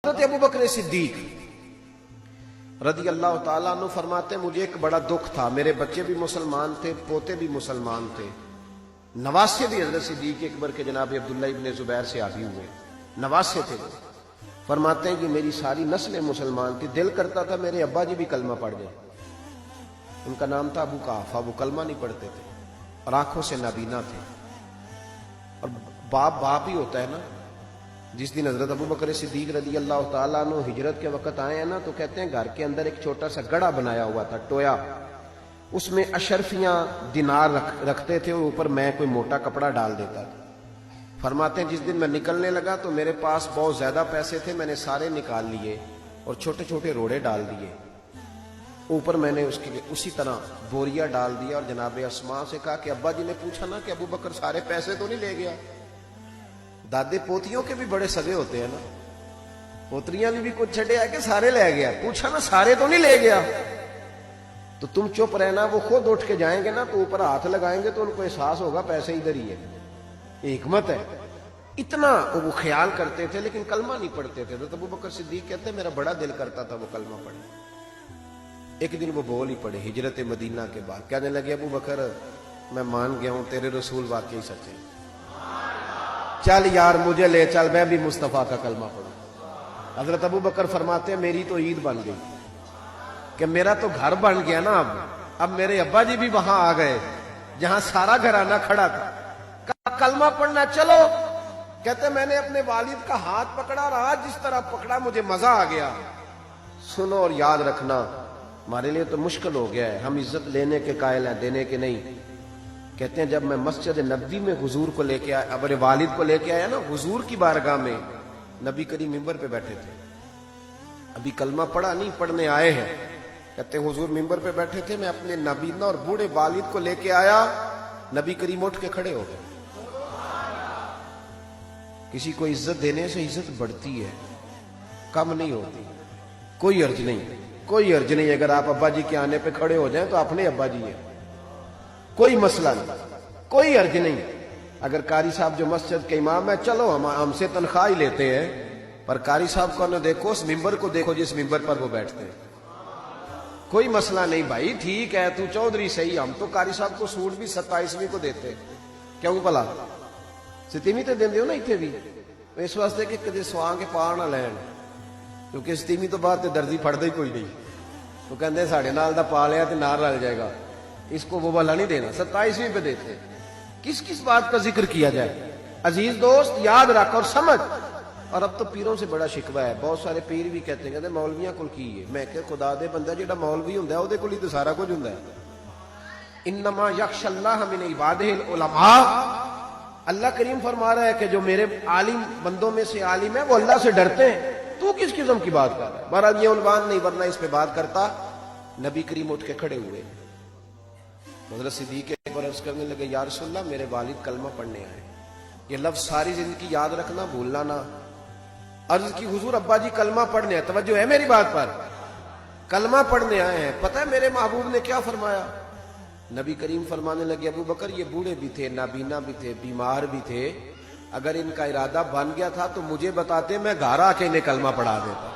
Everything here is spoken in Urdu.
حضرت ابو بکر صدیق رضی اللہ تعالیٰ عنہ فرماتے ہیں مجھے ایک بڑا دکھ تھا، میرے بچے بھی مسلمان تھے، پوتے بھی مسلمان تھے، نواسے بھی حضرت صدیق اکبر کے جناب عبداللہ ابن زبیر سے عادی ہوئے، نواسے تھے وہ۔ فرماتے ہیں کہ میری ساری نسلیں مسلمان تھی، دل کرتا تھا میرے ابا جی بھی کلمہ پڑھ جائیں۔ ان کا نام تھا ابو قحافہ، وہ کلمہ نہیں پڑھتے تھے اور آنکھوں سے نابینا تھے، اور باپ ہی ہوتا ہے نا۔ جس دن حضرت ابو بکر صدیق رضی اللہ تعالیٰ عنہ ہجرت کے وقت آئے ہیں نا، تو کہتے ہیں گھر کے اندر ایک چھوٹا سا گڑھا بنایا ہوا تھا، ٹویا، اس میں اشرفیاں دینار رکھتے تھے اور اوپر میں کوئی موٹا کپڑا ڈال دیتا تھا۔ فرماتے ہیں جس دن میں نکلنے لگا تو میرے پاس بہت زیادہ پیسے تھے، میں نے سارے نکال لیے اور چھوٹے چھوٹے روڑے ڈال دیے، اوپر میں نے اسی طرح بوریا ڈال دیا، اور جناب اسماء سے کہا کہ ابا جی نے پوچھا نا کہ ابو بکر سارے پیسے تو نہیں لے گیا؟ دادے پوتیوں کے بھی بڑے سگے ہوتے ہیں نا، پوتریاں نے بھی کچھ چھڑے ہے کہ سارے لے گیا؟ پوچھا نا سارے تو نہیں لے گیا؟ تو تم چپ رہنا، وہ خود اٹھ کے جائیں گے نا تو اوپر ہاتھ لگائیں گے تو ان کو احساس ہوگا پیسے ادھر ہی ہے۔ یہ حکمت ہے، اتنا وہ خیال کرتے تھے لیکن کلمہ نہیں پڑھتے تھے۔ حضرت ابو بکر صدیق کہتے ہیں میرا بڑا دل کرتا تھا وہ کلمہ پڑھے۔ ایک دن وہ بول ہی پڑے ہجرت مدینہ کے بعد، کہنے لگے ابو بکر میں مان گیا ہوں تیرے رسول واقعی سچے، چل یار مجھے لے چل، میں بھی مصطفیٰ کا کلمہ پڑھوں۔ حضرت ابو بکر فرماتے ہیں میری تو عید بن گئی کہ میرا تو گھر بن گیا نا، اب میرے ابا جی بھی وہاں آ گئے جہاں سارا گھرانہ کھڑا تھا، کلمہ پڑھنا چلو۔ کہتے میں نے اپنے والد کا ہاتھ پکڑا اور آج جس طرح پکڑا مجھے مزہ آ گیا۔ سنو اور یاد رکھنا ہمارے لیے تو مشکل ہو گیا ہے، ہم عزت لینے کے قائل ہیں، دینے کے نہیں۔ کہتے ہیں جب میں مسجد نبوی میں حضور کو لے کے آیا، اپنے والد کو لے کے آیا نا حضور کی بارگاہ میں، نبی کریم ممبر پہ بیٹھے تھے، ابھی کلمہ پڑھا نہیں، پڑھنے آئے ہیں۔ کہتے ہیں حضور ممبر پہ بیٹھے تھے، میں اپنے نابینا اور بوڑھے والد کو لے کے آیا، نبی کریم اٹھ کے کھڑے ہو گئے۔ کسی کو عزت دینے سے عزت بڑھتی ہے، کم نہیں ہوتی۔ کوئی حرج نہیں، کوئی حرج نہیں، اگر آپ ابا جی کے آنے پہ کھڑے ہو جائیں تو اپنے ابا جی ہیں، کوئی مسئلہ نہیں، کوئی حرج نہیں۔ اگر قاری صاحب جو مسجد کے امام ہے، چلو ہم سے تنخواہ ہی لیتے ہیں، پر قاری صاحب کو نہ دیکھو، اس ممبر کو دیکھو جس ممبر پر وہ بیٹھتے ہیں۔ کوئی مسئلہ نہیں بھائی، ٹھیک ہے تو چودھری صحیح، ہم تو قاری صاحب کو سوٹ بھی 27ویں کو دیتے، کیوں بھلا 27ویں تے دیندے ہو نا اتنے بھی، اس واسطے کہ کدے سواں کے پا نہ لین، کیونکہ 27ویں تو بعد تے درزی پھڑدا ہی کوئی نہیں، تو کہندے ساڈے نال دا پا لیا تے نال رل جائے گا، اس کو وہ والا نہیں دینا، 27ویں پہ دیتے۔ کس بات کا ذکر کیا جائے؟ عزیز دوست یاد رکھ اور سمجھ۔ اور اب تو پیروں سے بڑا شکوہ ہے، بہت سارے پیر بھی کہتے ہیں کہتے مولویاں کول کی ہے۔ میں کہ خدا دے بندہ جڑا مولوی ہوندا ہے او دے کول ہی تو سارا کچھ ہوندا ہے۔ انما یخشى اللہ من عبادہ العلماء، اللہ کریم فرما رہا ہے کہ جو میرے عالم بندوں میں سے عالم ہے وہ اللہ سے ڈرتے ہیں۔ تو کس قسم کی بات کر رہا ہے؟ بہرحال یہ عنوان نہیں، ورنہ اس پہ بات کرتا۔ نبی کریم اٹھ کے کھڑے ہوئے، حضرت صدیق پر عرض کرنے لگے یا رسول اللہ میرے والد کلمہ پڑھنے آئے۔ یہ لفظ ساری زندگی یاد رکھنا، بھولنا نہ۔ عرض کی حضور ابا جی کلمہ پڑھنے آئے، توجہ ہے میری بات پر، کلمہ پڑھنے آئے ہیں۔ پتہ ہے میرے محبوب نے کیا فرمایا؟ نبی کریم فرمانے لگے ابو بکر یہ بوڑھے بھی تھے، نابینا بھی تھے، بیمار بھی تھے، اگر ان کا ارادہ بن گیا تھا تو مجھے بتاتے، میں گھر آ کے انہیں کلمہ پڑھا دیتا۔